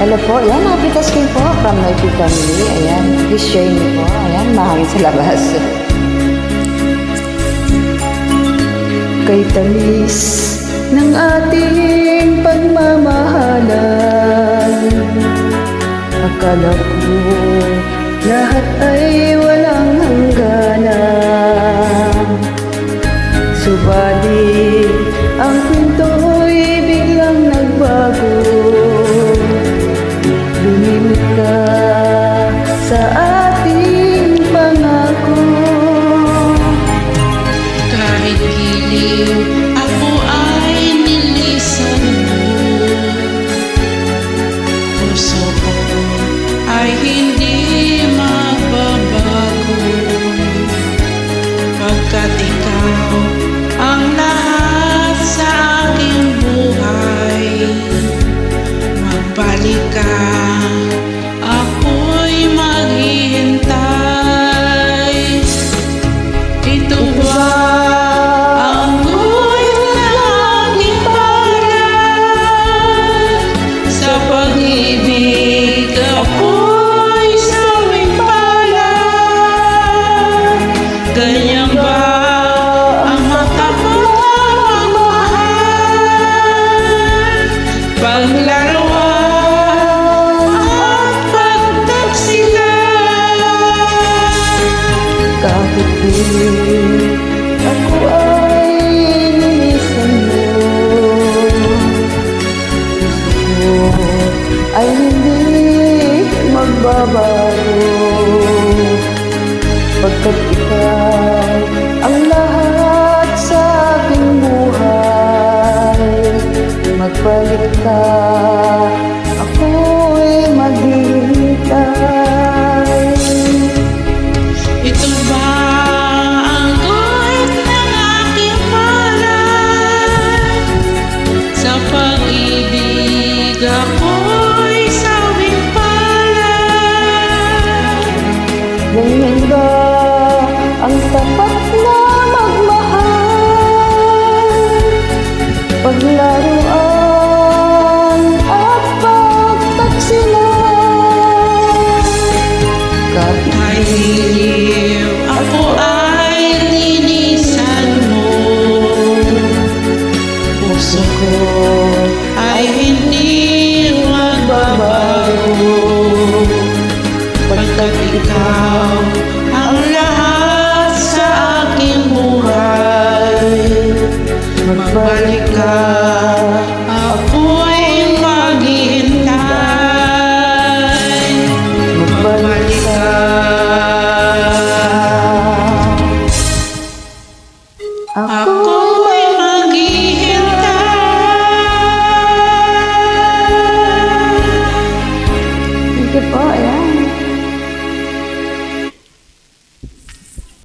Hello po, yan, napitas kayo po from Noipi Family. Ayan, please share niyo po. Ayan, mahangin sa labas. Kay tamis ng ating pagmamahalan, akala ko lahat ay walang hangganan. Subalit ang pinto'y biglang nagbago. Lumimik ka sa ating pangako. Kahit giliw ako ay nilisan mo, puso ko ay hindi magbabago, pagkat ikaw ang lahat sa aking buhay. Magbalik ka, ako'y maghihintay. Ito ba ang guhit ng aking palad? Sa pag-ibig ako'y sawing palad. Ganyan ba ang matapat na magmahal? Paglaruan at pagtaksilan. Kahit di ako ay nilisan mo, puso ko ay hindi magbabago, pagkat ikaw ang lahat sa aking buhay. Magbalik ka, ako'y maghihintay. Ito ba ang guhit ng aking palad? Sa pag-ibig ako'y sawing palad. Ganyan ba ang tapat